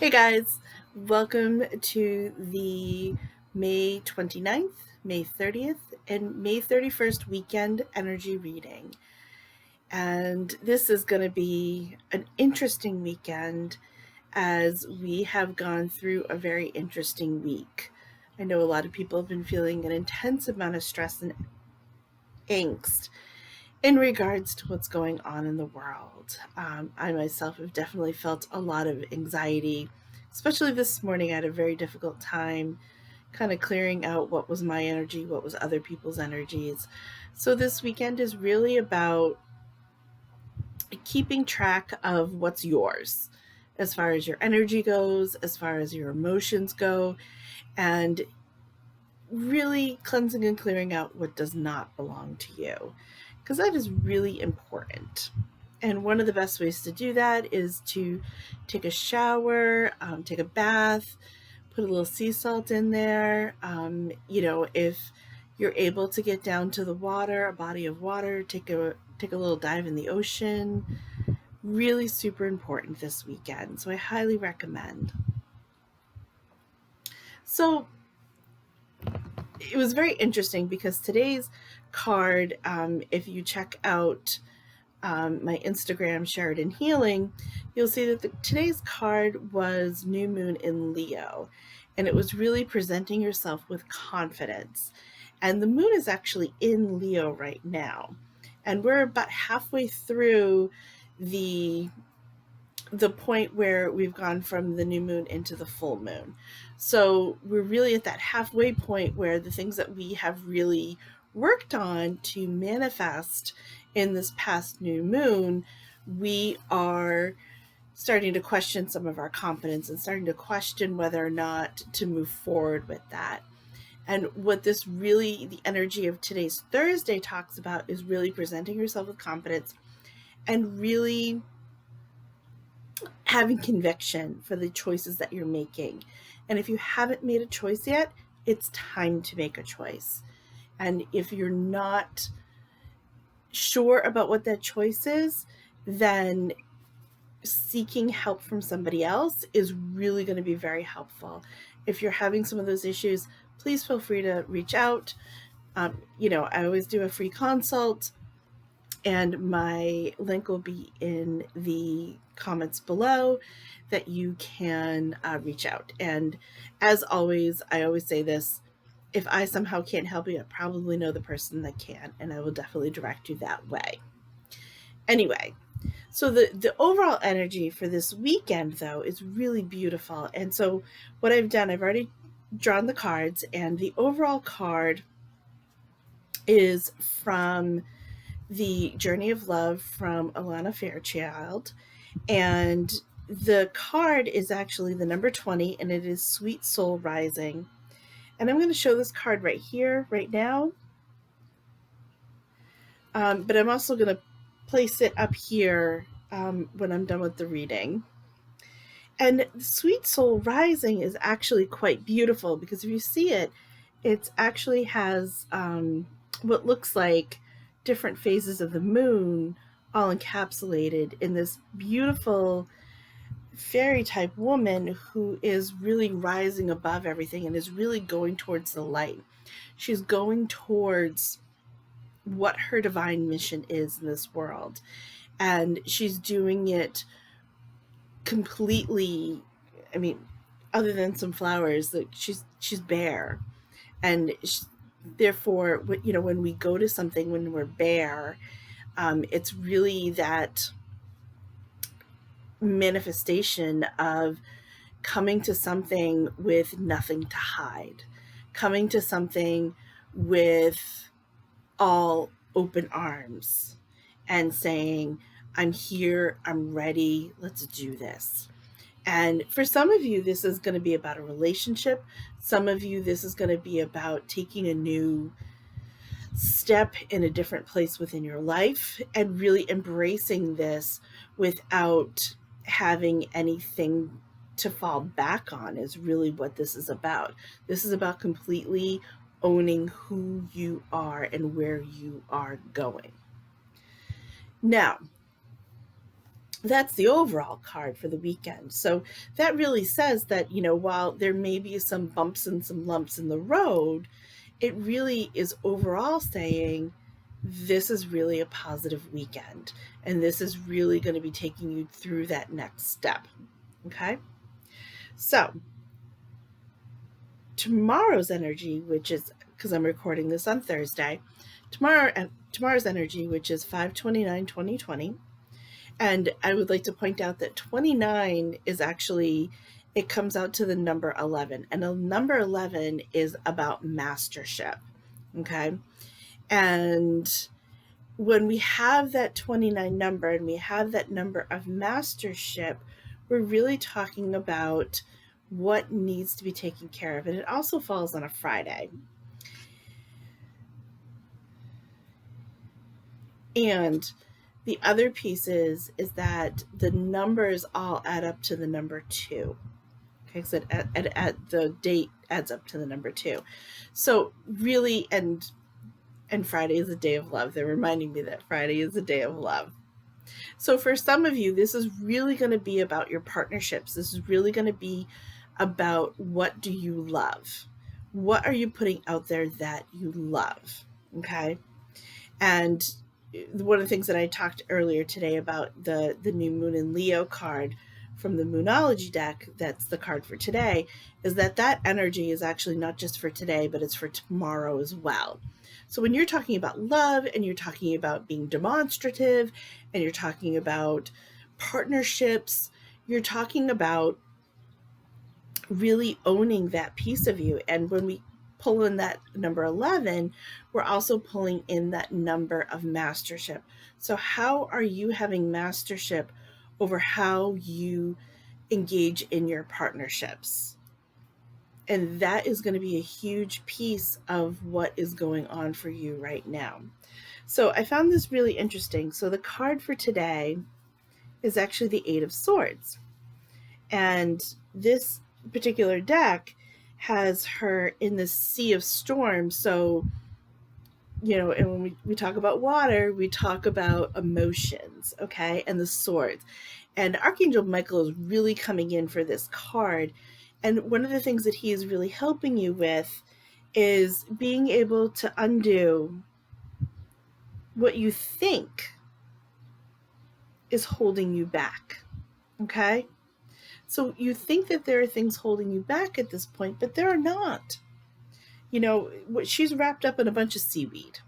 Hey guys, welcome to the May 29th, May 30th, and May 31st weekend energy reading. And this is going to be an interesting weekend as we have gone through a very interesting week. I know a lot of people have been feeling an intense amount of stress and angst in regards to what's going on in the world. I myself have definitely felt a lot of anxiety, especially this morning. I had a very difficult time kind of clearing out what was my energy, what was other people's energies. So this weekend is really about keeping track of what's yours as far as your energy goes, as far as your emotions go, and really cleansing and clearing out what does not belong to you, because that is really important. And one of the best ways to do that is to take a shower, take a bath, put a little sea salt in there. If you're able to get down to the water, a body of water, take a little dive in the ocean. Really super important this weekend. So I highly recommend. So it was very interesting because today's card, if you check out my Instagram, Sheridan Healing, you'll see that today's card was New Moon in Leo, and it was really presenting yourself with confidence. And the moon is actually in Leo right now, and we're about halfway through the the point where we've gone from the new moon into the full moon. So we're really at that halfway point where the things that we have really worked on to manifest in this past new moon, we are starting to question some of our confidence and starting to question whether or not to move forward with that. And what this really, the energy of today's Thursday talks about is really presenting yourself with confidence and really having conviction for the choices that you're making. And if you haven't made a choice yet, it's time to make a choice. And if you're not sure about what that choice is, then seeking help from somebody else is really going to be very helpful. If you're having some of those issues, please feel free to reach out. I always do a free consult, and my link will be in the comments below that you can reach out. And as always, I always say this: if I somehow can't help you, I probably know the person that can, and I will definitely direct you that way. Anyway, so the overall energy for this weekend, though, is really beautiful. And so what I've done, I've already drawn the cards, and the overall card is from the Journey of Love from Alana Fairchild. And the card is actually the number 20, and it is Sweet Soul Rising. And I'm going to show this card right here, right now. But I'm also going to place it up here when I'm done with the reading. And Sweet Soul Rising is actually quite beautiful because if you see it, it actually has what looks like different phases of the moon all encapsulated in this beautiful fairy type woman who is really rising above everything and is really going towards the light. She's going towards what her divine mission is in this world. And she's doing it completely, I mean, other than some flowers, like she's bare. And therefore, when we go to something when we're bare, it's really that manifestation of coming to something with nothing to hide, coming to something with all open arms and saying, I'm here, I'm ready, let's do this. And for some of you, this is going to be about a relationship. Some of you, this is going to be about taking a new step in a different place within your life and really embracing this without having anything to fall back on, is really what this is about. This is about completely owning who you are and where you are going. Now, that's the overall card for the weekend. So that really says that, while there may be some bumps and some lumps in the road, it really is overall saying this is really a positive weekend, and this is really going to be taking you through that next step. Okay? So tomorrow's energy, which is, because I'm recording this on Thursday, tomorrow's energy, which is 5/29/2020. And I would like to point out that 29 is actually, it comes out to the number 11. And the number 11 is about mastership. Okay. And when we have that 29 number and we have that number of mastership, we're really talking about what needs to be taken care of. And it also falls on a Friday. And the other piece is that the numbers all add up to the number 2. Okay, so the date adds up to the number 2. So really, and Friday is a day of love. They're reminding me that Friday is a day of love. So for some of you, this is really going to be about your partnerships. This is really going to be about, what do you love? What are you putting out there that you love? Okay. And one of the things that I talked earlier today about the new Moon in Leo card from the Moonology deck, that's the card for today, is that energy is actually not just for today, but it's for tomorrow as well. So when you're talking about love, and you're talking about being demonstrative, and you're talking about partnerships, you're talking about really owning that piece of you. And when we pull in that number 11, we're also pulling in that number of mastership. So how are you having mastership over how you engage in your partnerships? And that is going to be a huge piece of what is going on for you right now. So I found this really interesting. So the card for today is actually the 8 of Swords. And this particular deck has her in the sea of storms. So, and when we talk about water, we talk about emotions, okay, and the swords. And Archangel Michael is really coming in for this card. And one of the things that he is really helping you with is being able to undo what you think is holding you back, okay? So you think that there are things holding you back at this point, but there are not. She's wrapped up in a bunch of seaweed.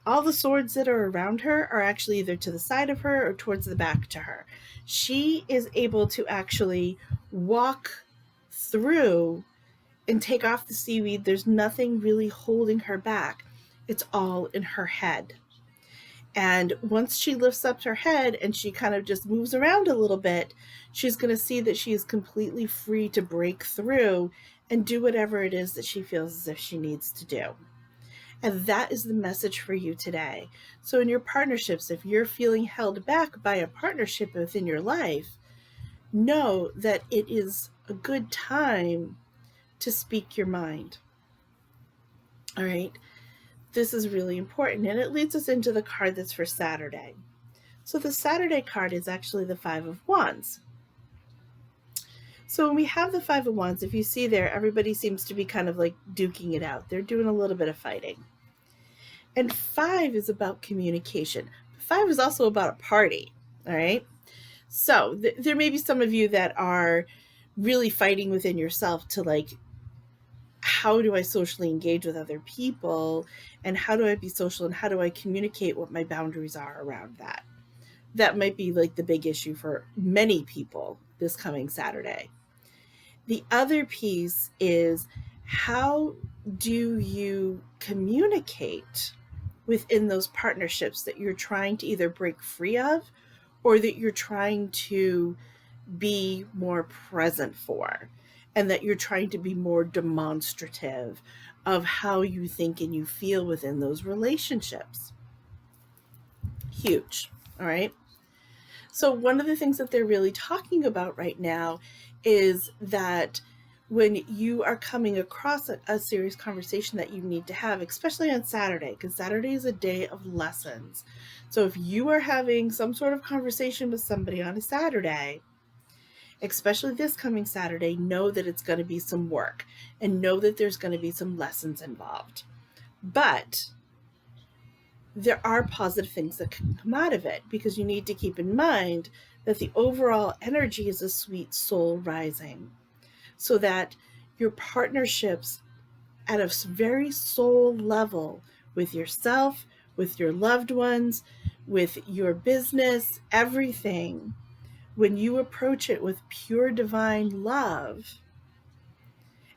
All the swords that are around her are actually either to the side of her or towards the back to her. She is able to actually walk through and take off the seaweed. There's nothing really holding her back. It's all in her head. And once she lifts up her head and she kind of just moves around a little bit, she's going to see that she is completely free to break through and do whatever it is that she feels as if she needs to do. And that is the message for you today. So in your partnerships, if you're feeling held back by a partnership within your life, know that it is a good time to speak your mind. All right. This is really important, and it leads us into the card that's for Saturday. So the Saturday card is actually the 5 of Wands. So when we have the 5 of Wands, if you see there, everybody seems to be kind of like duking it out. They're doing a little bit of fighting. And 5 is about communication. 5 is also about a party, all right? So there may be some of you that are really fighting within yourself to like, how do I socially engage with other people, and how do I be social, and how do I communicate what my boundaries are around that? That might be like the big issue for many people this coming Saturday. The other piece is, how do you communicate within those partnerships that you're trying to either break free of, or that you're trying to be more present for, and that you're trying to be more demonstrative of how you think and you feel within those relationships. Huge. All right. So one of the things that they're really talking about right now is that when you are coming across a serious conversation that you need to have, especially on Saturday, because Saturday is a day of lessons. So if you are having some sort of conversation with somebody on a Saturday, especially this coming Saturday, know that it's going to be some work and know that there's going to be some lessons involved. But there are positive things that can come out of it, because you need to keep in mind that the overall energy is a sweet soul rising, so that your partnerships at a very soul level with yourself, with your loved ones, with your business, everything, when you approach it with pure divine love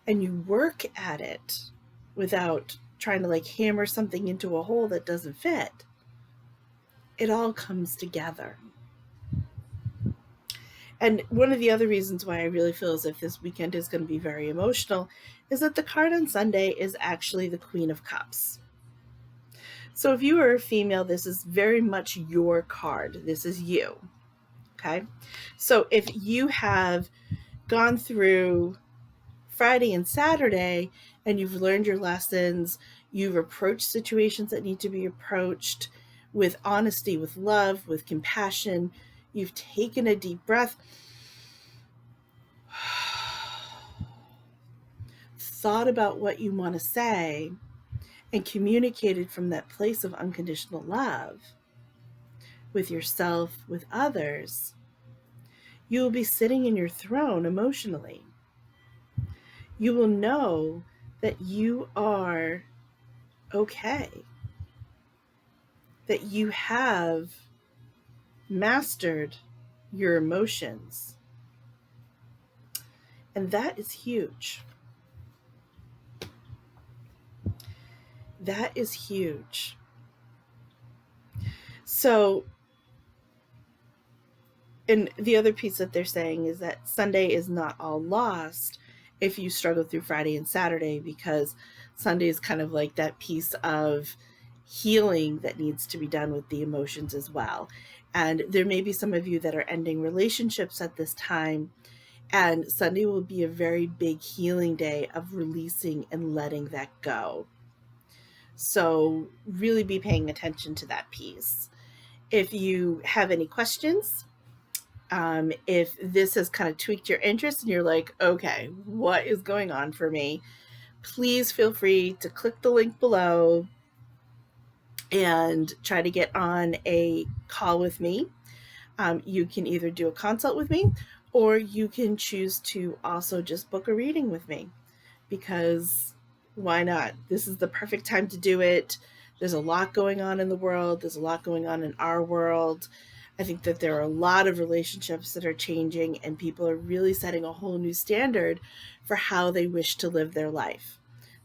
and you work at it without trying to like hammer something into a hole that doesn't fit, it all comes together. And one of the other reasons why I really feel as if this weekend is going to be very emotional is that the card on Sunday is actually the Queen of Cups. So if you are a female, this is very much your card. This is you. Okay? So if you have gone through Friday and Saturday and you've learned your lessons, you've approached situations that need to be approached with honesty, with love, with compassion, you've taken a deep breath, thought about what you want to say, and communicated from that place of unconditional love with yourself, with others, you will be sitting in your throne emotionally. You will know that you are okay, that you have mastered your emotions. And that is huge. That is huge. So, and the other piece that they're saying is that Sunday is not all lost if you struggle through Friday and Saturday, because Sunday is kind of like that piece of healing that needs to be done with the emotions as well. And there may be some of you that are ending relationships at this time, and Sunday will be a very big healing day of releasing and letting that go. So really be paying attention to that piece. If you have any questions, if this has kind of tweaked your interest and you're like, okay, what is going on for me? Please feel free to click the link below and try to get on a call with me. You can either do a consult with me, or you can choose to also just book a reading with me, because why not? This is the perfect time to do it. There's a lot going on in the world. There's a lot going on in our world. I think that there are a lot of relationships that are changing, and people are really setting a whole new standard for how they wish to live their life.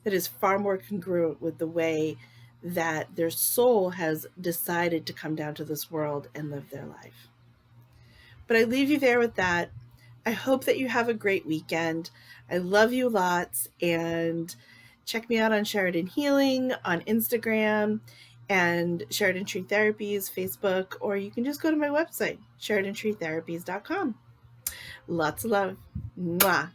That is far more congruent with the way that their soul has decided to come down to this world and live their life. But I leave you there with that. I hope that you have a great weekend. I love you lots, and check me out on Sheridan Healing on Instagram and Sheridan Tree Therapies Facebook, or you can just go to my website, SheridanTreeTherapies.com. Lots of love. Mwah.